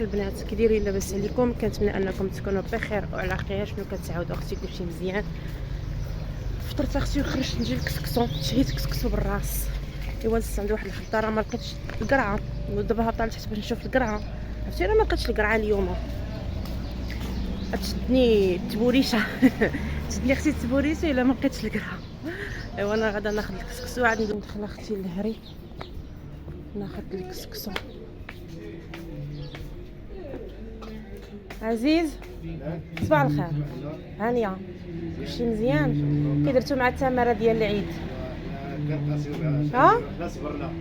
البنات كي دايرين؟ لاباس عليكم؟ كنتمنى انكم تكونوا بخير وعلى خير. شنو كتعاودوا اختي؟ كلشي مزيان؟ فطرت اختي وخرجت نجي للكسكسو، شهيت كسكسو بالراس. ايوا دزت عند واحد الخضاره ما لقيتش القرعه، ودابا هابطه لتحت باش نشوف القرعه. عرفتي انا ما لقيتش القرعه اليوم. تشدني التبوريشه تشدني اختي التبوريشه الا ما لقيتش القرعه. ايوا انا غادا ناخذ الكسكسو، عاد ندخل اختي للهري ناخذ الكسكسو. عزيز صباح الخير، هانيه كلشي مزيان؟ كي درتو مع التماره ديال العيد؟ ها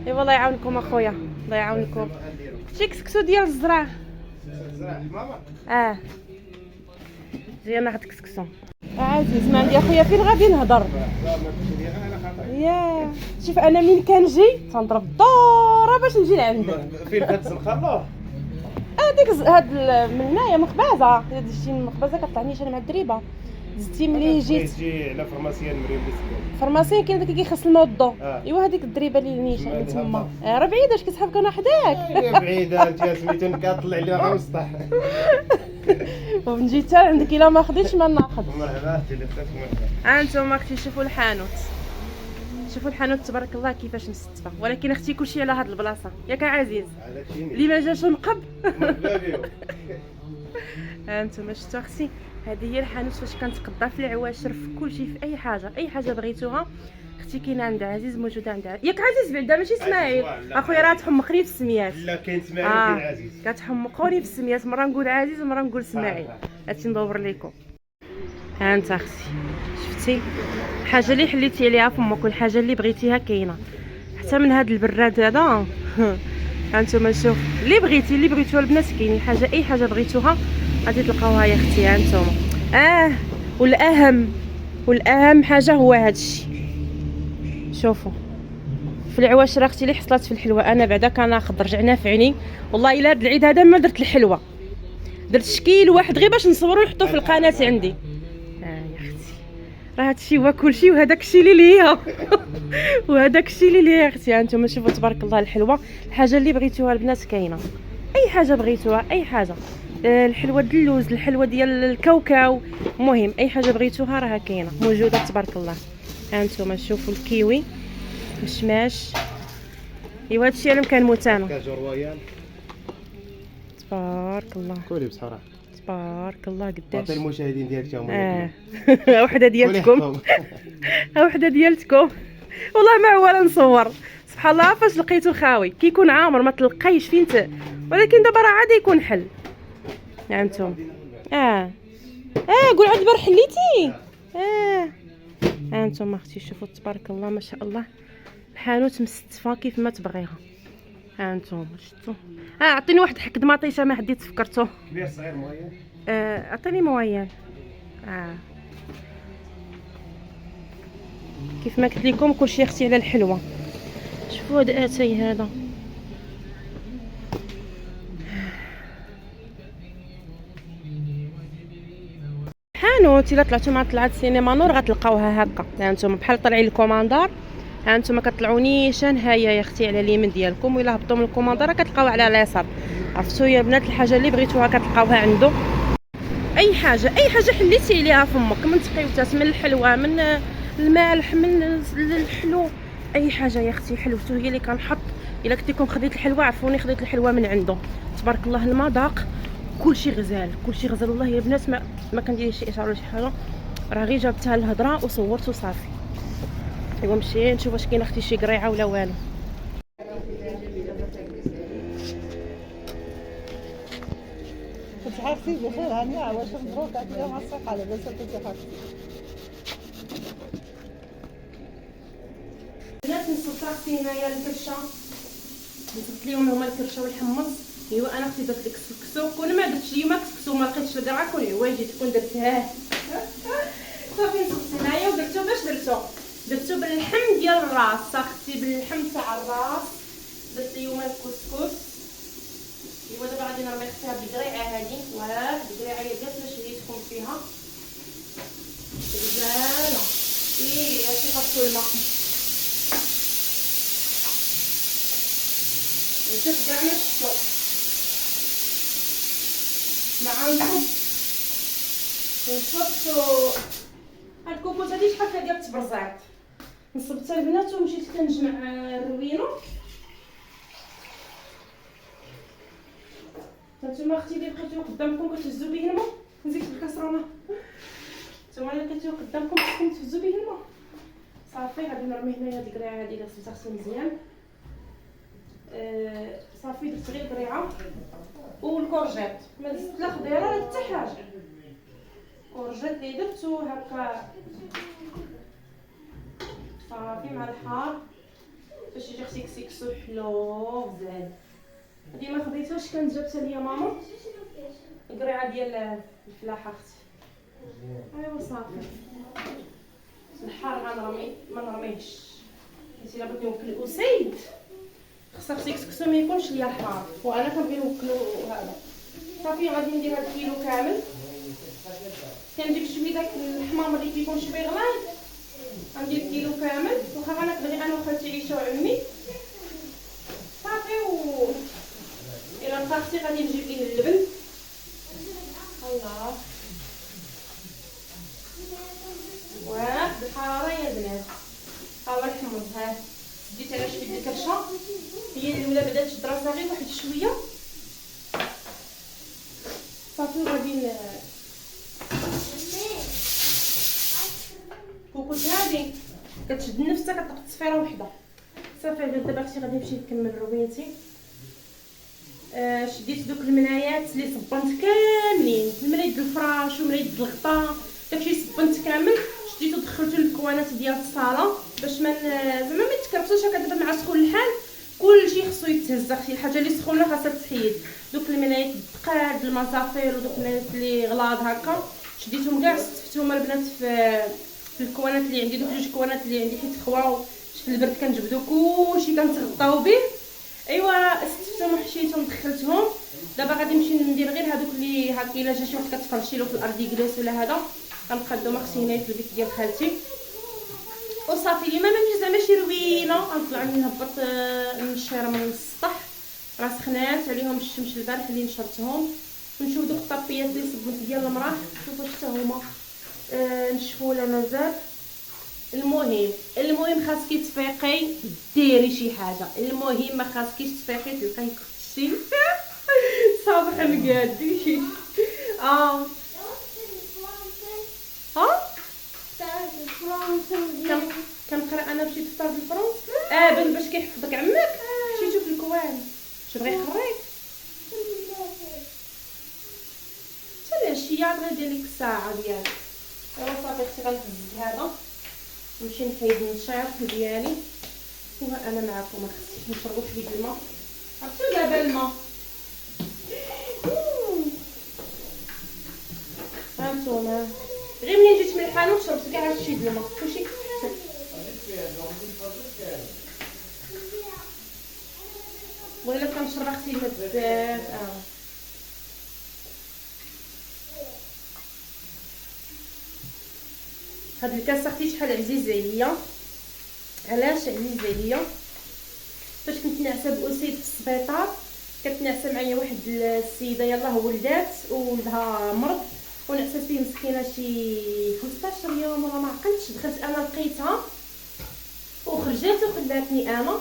ايوا الله يعاونكم اخويا، الله يعاونكم. شي كسكسو ديال الزرع ماما. جي ناخذ كسكسو. عزيز ما عندي اخويا، فين غادي نهضر؟ يا شوف انا منين كنجي تنضرب الدوره باش نجي لعندك. فين كتزنخر؟ هذيك هاد من هنايا مخبازه، دزتي من مخبازه كطلعنيش انا مع الدريبه. دزتي ملي جيت تجي على فرماسيان مريم بسكوت. فرماسي كاين داك اللي كيخص الماء والضو. ايوا هذيك الدريبه اللي نيشان اللي تما. راه بعيده، اش كتحبك انا حداك؟ بعيده انت سميتو كطلع لي راه مسطح. ونجي حتى عندك الا ما خديتش ما ناخذ. مرحبا اختي اللي بقات مرحبا. انتم اختي شوفوا الحانوت، شوفوا الحانوت تبارك الله كيفاش مستفه. ولكن اختي كلشي على هاد البلاصه ياك عزيز، اللي ما جاش نقب. انتم شفتوا اختي؟ هذه هي الحانوت فاش كنتقضى في العواشر، في كلشي، في اي حاجه بغيتوها اختي كاينه عند عزيز، موجوده عند عزيز. ياك عزيز بعدا ماشي اسماعيل اخويا، راه تحمقني في السميات. لا كاين اسماعيل وكاين عزيز، كتحمقوني في السميات، مره نقول عزيز ومره نقول اسماعيل. هادشي ندور لكم. ها انت اختي شفتي الحاجه اللي حليتي عليها فمك والحاجه اللي بغيتيها كاينه، حتى من هذا البراد هذا. ها انتم شوف اللي بغيتوها البنات كاين حاجه، اي حاجه بغيتوها غادي تلقاوها يا اختي. ها انتم والاهم حاجه هو هذا الشيء. شوفوا في العواشر اختي اللي حصلت في الحلوه، انا بعدا كناخذ رجعنا في عيني والله. الا هذا العيد هذا ما درت الحلوه، درت شكيل واحد غير باش نصورو ونحطوه في القناه عندي. يا اختي راه هادشي هو كلشي، وهذاك الشيء اللي ليا وهذاك الشيء اللي ليا اختي. هانتوما شوفوا تبارك الله الحلوه، الحاجه اللي بغيتوها البنات كاينه، اي حاجه بغيتوها، اي حاجه. الحلوه ديال اللوز، الحلوه ديال الكاوكاو، المهم اي حاجه بغيتوها راه كاينه موجوده تبارك الله. هانتوما شوفوا الكيوي، الشماش، ايوا هادشي انا كان موتانو. كاجو رويال تبارك الله، كولي بصراحه تبارك الله قداش. عطي المشاهدين ديالك تا هما وحده ديالتكم وحده ديالتكم. والله ما عوال نصور، سبحان الله فاش لقيتو خاوي كيكون عامر ما تلقايش فين ولكن دابا راه عادي يكون حل. هانتوما قول عاد دابا حليتي. هانتوما اختي شوفوا تبارك الله ما شاء الله، الحانوت مستفى كيف ما تبغيها. هانتوما شفتوا؟ عطيني واحد حك مطيشه ما حديت فكرتو. كبير صغير موين. عطيني موين. كيف ما قلت لكم كلشي اختي على الحلوه. شوفوا هذا اتاي هذا حانوت. الا طلعتوا مع طلعت سينما نور غتلقاوها هكا. هانتوما بحال طالعين الكوماندار، هانتوما كطلعوا نيشان هيا يا اختي على اليمين ديالكم، وإلا هبطوا من الكوماندار كتلقاوها على اليسار. عرفتوا يا بنات الحاجه اللي بغيتوها كتلقاوها عنده. اي حاجه حليتي عليها فمك، من تقيوتات، من الحلوه، من المالح، من الحلو، اي حاجه يا اختي. حلوته هي اللي كنحط. الا قلت لكم خديت الحلوه عرفوني خديت الحلوه من عنده تبارك الله. المذاق كلشي غزال والله يا بنات. ما كندير شي اشاره ولا شي حاجه، راه غير جابتها الهضره وصورت وصافي. ايوا نمشي نشوف واش كاين اختي شي قريعه ولا والو. كنت عارفتي بخير هانيه واش مبروك عليك مع الصحه لاباس كنتي عارفتي. بنات نصبت اختي هنايا الكرشه، نصبت ليهم هما الكرشه والحمص. ايوا انا اختي درت لك الكسكسو، كون ما درتش اليوم كسكسو ما لقيتش القرعه كون عوايجي تكون درتها صافي. نصبت هنايا ودرتو باش درتو باللحم ديال الراس اختي، باللحم تاع الراس درت اليوم الكسكس. ايوا دابا غادي نرمي اختها بالقريعه هذه، واحد القريعه هي قالت باش شريتكم فيها غزاله. هاتي خاصو الماء، نشوف كاع ما شفتو. مع نصبتو هاد الكوكوط هادي شحال فيها ديال التبرزات، نصبتها البنات ومشيت كنجمع الروينه. هانتوما اختي اللي بقيتو قدامكم كتهزو به الماء، نزيد بالكاسرونه. نتوما اللي لقيتوه قدامكم خصكم تهزو به الماء. صافي غادي نرمي هنايا هاد القريعه هادي اللي غسلتها غسيل مزيان. صافي درت غير القريعه والكورجيت، ما زدت لا خضيره لا حتى حاجه. كورجيت اللي درتو هكا صافي مع الحار باش يجي خسيكسو حلو مزيان. هادي ما خديتهاش، كانت جابتها ليا ماما القريعه ديال الفلاحه اختي. ايوا صافي الحار غنرمي ما نرميهش، حيت الا بغيت نوكل الاسيد خصها خسيكسو ما يكونش ليا حار، وانا كنبغي نوكلو هذا. صافي غادي ندير هاد الكيلو كامل، كنجيب شويه داك الحمام اللي كيكون شويه غليظ، غندير كيلو كامل واخا غناكل غير انا وخالتي عيشه وعمي. صافي الى بقى اختي غادي نجيب ليه اللبن. الله واحد الحاره يا بنات، ها هو الحمص، ها ديت على شويه الكرشه، هي الاولى بدات تشد راسها غير واحد شويه. صافي غادي الكوكوط هادي كتشد نفسها كتطلق تصفيره وحده. صافي دابا اختي غادي نمشي نكمل روبينتي. شديت دوك الملايات اللي صبنت كاملين، الملايه ديال الفراش وملايه ديال الغطا داكشي صبنت كامل، شديتو دخلتو للكوانات ديال الصاله باش ما زعما ما يتكرفسوش. هكا دابا مع سخون الحال كلشي خصو يتهز اختي، الحاجه اللي سخونه خاصها تحيد. دوك الملايات الدقاد المصافير ودوك الملايات اللي غلاض هكا شديتهم كاع استفتهم البنات في الكوانات اللي عندي، دوك جوج كوانات اللي عندي حيت خواو في البرد كنجبدو كلشي كنتغطاو به. ايوا استفتهم وحشيتهم دخلتهم. دابا غادي نمشي ندير غير هذوك اللي هكا الا جا شي واحد كتفرشي له في الارض يجلس ولا هذا، غنقادو ما اختي هنايا في البيت ديال خالتي. وصافي اليوم ما نمشي زعما شي روينه، غنطلع نهبط النشيره من السطح، راه سخنات عليهم الشمس البارح اللي نشرتهم. ونشوف دوك الطابيات اللي صبنت ديال المراه، شوفوا حتى هما نشفوا ولا مازال. المهم خاصكي تفيقي ديري شي حاجه، المهم ما خاصكيش تفيقي تلقاي كلشي صابح مقادي. ها كنقرا انا بشي دفتر بالفرنسي باش كيحفظك عمك. مشيتو في الكوان تبغي يقريك حتى العشيه غير دير لك الساعه ديالك. ايوا صافي اختي غنهز هذا نمشي نحيد النشيط ديالي. وانا معكم اختي نشربوا شويه الماء، عرفتو دابا الماء هانتوما غير منين جيت من الحانوت شربت كاع هادشي ديال الماء كلشي. ولا كنشرب اختي الماء بزاف. هاد الكاس اختي شحال عزيز عليا. علاش عزيز عليا؟ فاش كنت ناعسه بأسيد في السبيطار كانت ناعسه معايا واحد السيده يلاه ولدات وولدها مرض، ونعست فيه مسكينه شي 15 يوم ولا ما عقلتش. دخلت انا لقيتها وخرجت وخلاتني انا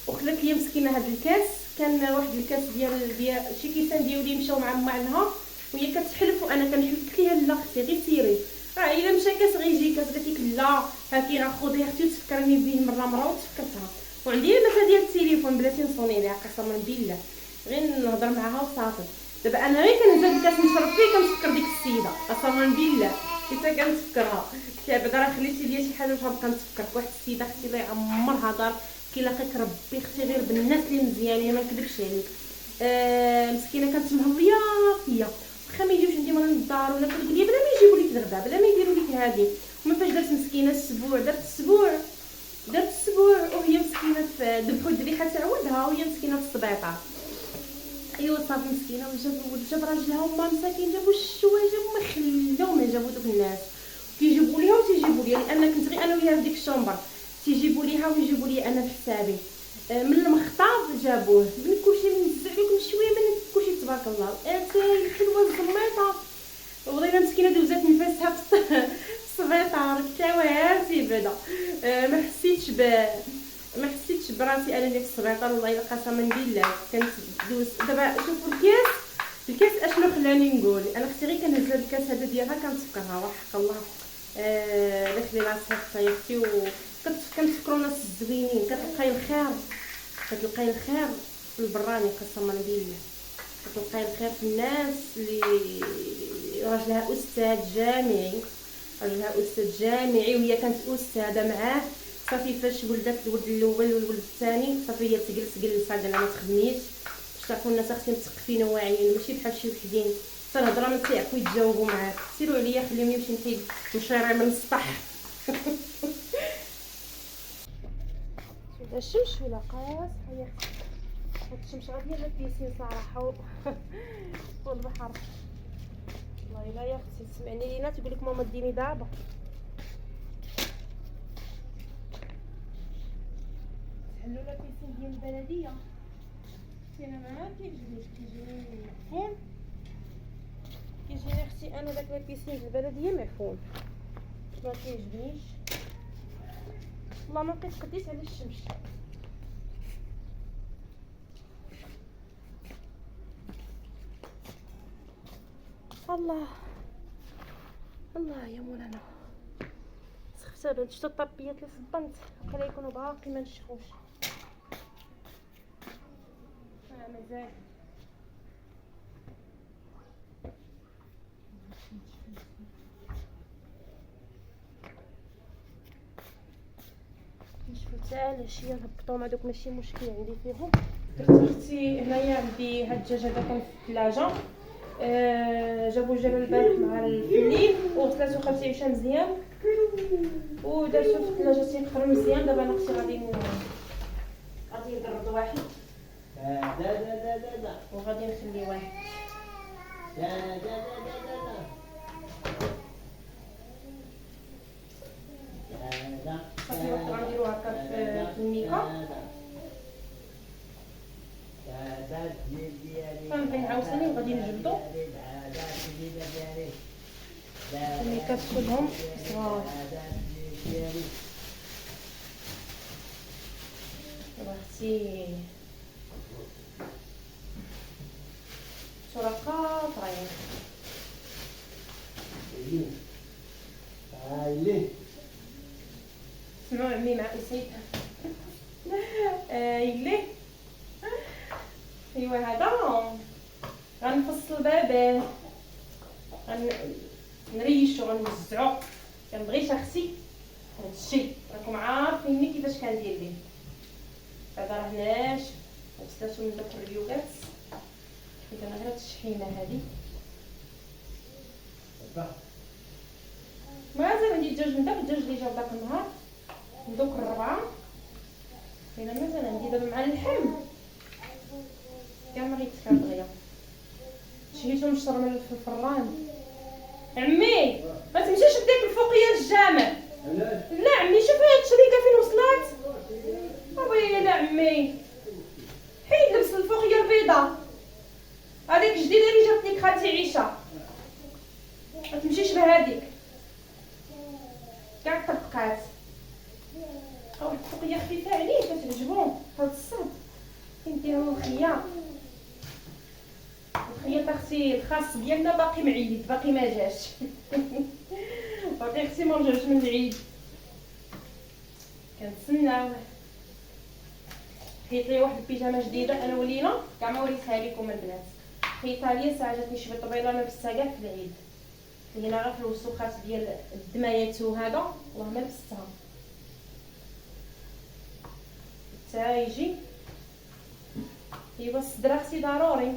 وخلات لي مسكينه هاد الكاس. كان واحد الكاس ديال شي كيسان ديالي مشاو مع معها وهي كتحلف وانا كنحلف. قلت ليها لا اختي غير سيري، راه الا مشى كاس غيجي كاس. قالت لك لا هاكي راه خذي اختي وتفكرني به مره وتفكرتها. وعندي المسا ديال التليفون بلاتي نصوني ليها قسما بالله غير نهضر معاها وصافي. دابا انا غير كنهز الكاس نشرب فيه كنتفكر ديك السيده قسما بالله حتى كنتفكرها. قلت لها بعدا راه خليتي ليا شي حاجه باش نبقى نتفكرك. واحد السيده اختي الله يعمرها دار كيلاقيك ربي اختي غير بالناس اللي مزيانين ما نكذبش عليك. مسكينه كانت مهضيه فيا، واخا ما يجيوش عندي مرة للدار ولا كنقول لي بلا ما يجيبوا لك الغدا بلا ما يديروا لك هذه. ومن فاش درت مسكينه السبوع درت السبوع وهي مسكينه في ذبحوا الذبيحه تاع ولدها وهي مسكينه في السبيطار. ايوا صافي مسكينه جاب راجلها وما مساكين جابوا الشوايه ما خلاو ما جابوا دوك الناس كيجيبوا ليها وتيجيبوا لي، لان كنت غير انا وياها في ديك الشومبر تيجيبوا ليها ويجيبوا لي انا بحسابي. من المخطاف جابوه من كلشي منزع لكم شويه من كلشي تبارك الله. اتاي الحلوه الزميطه وضينا مسكينه دوزات نفاسها في السبيطار كتاوهاتي بعدا. ما حسيتش براسي انا اللي في السبيطار والله قسما بالله. كنت دوز دابا شوفوا الكاس اشنو خلاني نقول. انا اختي غير كنهز هاد الكاس هذا ديالها كنتفكرها وحق الله. داخلي راسها حتى اختي كنتفكروا الناس الزوينين. كتلقاي الخير في البراني قسما بالله. كتلقاي الخير في الناس اللي راجلها استاذ جامعي وهي كانت استاذه معاه. صافي فاش ولدت الولد الاول والولد الثاني صافي هي تجلس انا ما تخدميش باش تعرفوا الناس اختي مثقفين وواعيين ماشي بحال شي وحدين حتى الهضره ما تيعرفوا يتجاوبوا معاك. سيروا عليا خليهم يمشي نحيد مشارع من السطح. هذا الشمس ولا قاس هي هاد الشمس غادي لا بيسين صراحه والبحر والله الا يا اختي تسمعني لينا تقول لك ماما ديني دابا. حلوا لا بيسين ديال البلديه انا ما كيعجبنيش كيجيني معفون. كيجيني اختي انا داك لا بيسين ديال البلديه معفون ما كيعجبنيش والله. ما بقيت قديت على الشمس. الله يا مولانا سخفت هذا شتو الطابيات اللي صبنت بقى يكونوا باقي ما نشفوش. مازال نشفو حتى العشيه نهبطوهم هذوك ماشي مشكل عندي فيهم. درت اختي هنايا عندي هاد الدجاج هذا كان في الثلاجه. جابوا جابوا البارح مع الليل وغسلاتو خالتي عيشه مزيان ودرتو في الثلاجه تيقرا مزيان. دابا انا اختي غادي نقرض واحد وغادي نخلي واحد. صافي واحد غنديرو هكا في الميكا غنبغي عاوتاني وغادي نجبدو الميكات كلهم صغار. اختي شرقة طريق سمعوا عمي مع اسيد يلي ايوا هذا غنفصل باباه غنريشو غنوزعو. كنبغيش اختي هادشي راكم عارفيني كيفاش كندير ليه. هذا راه ناشف وغسلاتو من داك الريوغات حيت انا غير هاد الشحينه هادي مازال عندي الدجاج من داك الدجاج اللي جا داك النهار من دوك الربعه كاينه مازال عندي دابا مع اللحم كاع ما غيتكال دغيا شهيتو مشرمل في الفران. عمي ما تمشيش ديك الفوقيه للجامع. لا عمي شوف هاد الشريكه فين وصلت. ابويا لا عمي حيد لبس الفوقيه البيضاء هذيك جديده اللي جات لك خالتي عيشه ما تمشيش بهذيك كاع طبقات. واحد الفوقيه خفيفه عليه كتعجبهم هاد الصاد كنديرو الخياط. الخياط اختي الخاص ديالنا باقي معيد باقي ما جاش باقي اختي ما رجعش من العيد كنتسناوه. حيت لي واحد البيجامه جديده انا ولينا كاع ما وريتها لكم البنات. حيتها لي ساعه جاتني شويه طويله ما لبستها كاع في العيد. لينا غير في الوسوخات ديال الدمايات وهذا والله ما لبستها حتى يجي. ايوا الصدر اختي ضروري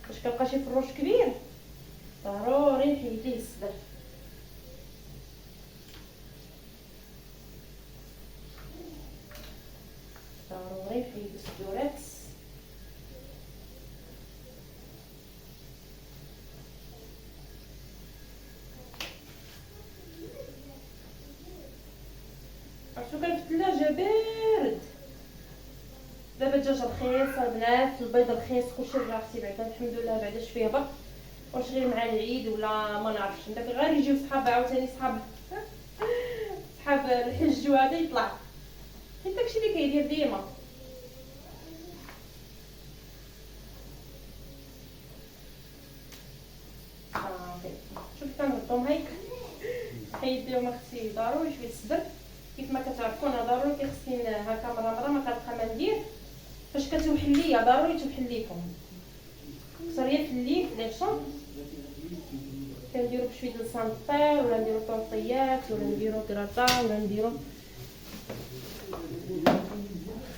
باش كنلقى شي فروش كبير ضروري نحيد ليه الصدر. ضروري نحيد الصدورات. عرفتو كان في الثلاجه بارد الدجاج رخيص البنات، البيض رخيص، كلشي رجع اختي بعدا الحمد لله بعدا شويه هبط. واش غير مع العيد ولا ما نعرفش، داك غير يجيو صحاب عاوتاني صحاب الحج وهذا يطلع حيت داكشي اللي كيدير ديما. صافي شوف كنغطيهم هيك حيديهم اختي ضروري شويه الصبر. كيف ما كتعرفوا انا ضروري كيخصني هكا مره ما كنبقى ما ندير. فاش كتوحل ليا ضروري توحل ليكم اكثر هي في الليل في العشاء. كنديرو بشويه ديال السانطير ولا نديرو طونطيات ولا نديرو كراطا ولا نديرو.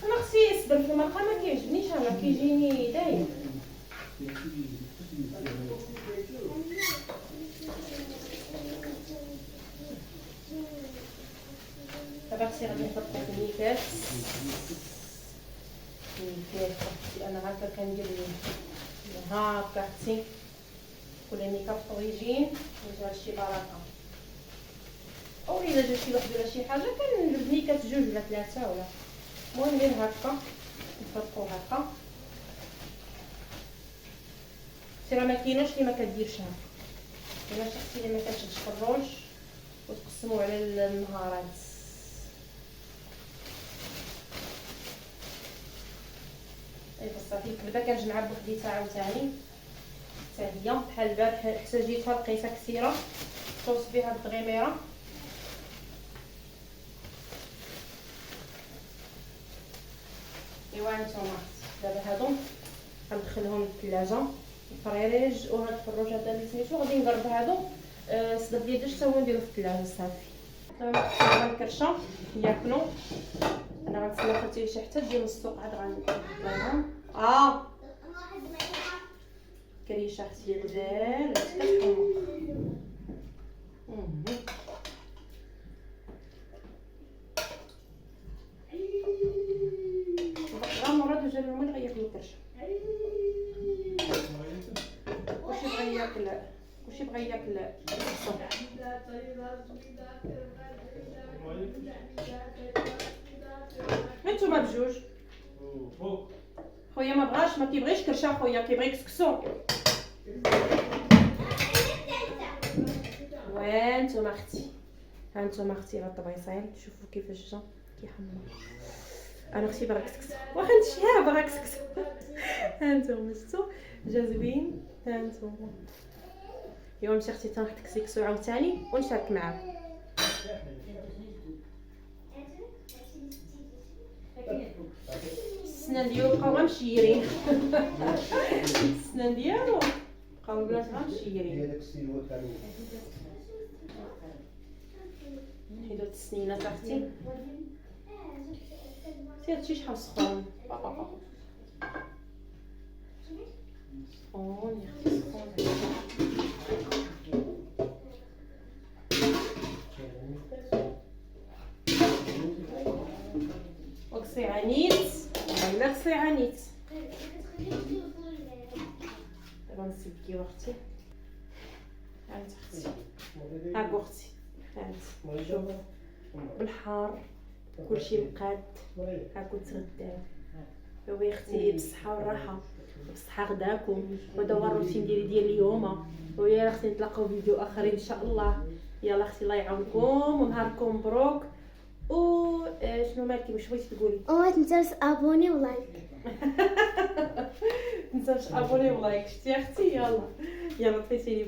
انا خصني نصبر في المرقه ما كيعجبنيش انا كيجيني داير. دابا اختي غادي نحطو في الميكاس. انا هكا كندير هكا اختي ولا ميكا طويجين يجي هادشي بركه. او الا جا شي واحد ولا شي حاجه كندير ميكات جوج ولا ثلاثه ولا المهم غير هكا نفرقو هكا. سي راه ما كايناش اللي ما كديرش هكا، كايناش اختي اللي ما كتشدش في الروج وتقسمو على النهارات. ايوا صافي الكبده كنجمعها بوحديتها عاوتاني حتى هي بحال البارح احتاجيتها لقيتها كثيره صوص بها الدغيميره. ايوا هانتوما دابا هادو غندخلهم للثلاجه الفريريج. وهاد الفروج هذا اللي سميتو غادي نقرب هادو الصدف ديال الدجاج تا هو نديرو في الثلاجه صافي. دابا الكرشه ياكلوا. انا غنتسنى خالتي شي حتى تجي من السوق عاد غنطلعهم. كريشه اختي غزال كتحمق. غا مراد وجا هما اللي غياكلوا الكرشه. كلشي بغى ياكل الصوص. انتوما بجوج خويا ما بغاش ما كيبغيش كرشه خويا كيبغي كسكسو. وانتوما اختي هانتوما اختي راه الطبيصين شوفوا كيفاش جا كيحمر. انا اختي باغا كسكسو واخا نشيها باغا كسكسو. هانتوما شفتوا جا زوين. هانتوما اليوم مشي اختي تنحط كسكسو عاوتاني ونشارك معاكم. السنان ديالو بقاو غير مشيرين. السنان ديالو بقاو البنات غير مشيرين. نحيدو السنينات اختي. سير هادشي شحال سخون سخون يا اختي سخون. وقصي عنيت ولا قصي عنيت. دابا نسلكيو اختي. هانت اختي هاك اختي هانت شوف بالحار كلشي مقاد هاكو تغداو. ايوا يا اختي بالصحه والراحه بالصحه غداكم. وهذا هو الروتين ديال اليوم. ويا اختي نتلاقاو فيديو اخر ان شاء الله. يلا اختي الله يعاونكم ونهاركم مبروك. و شنو مالكي واش بغيتي تقولي؟ وما تنساوش ابوني ولايك. تنساوش ابوني ولايك. شتي اختي يلا طفيتيني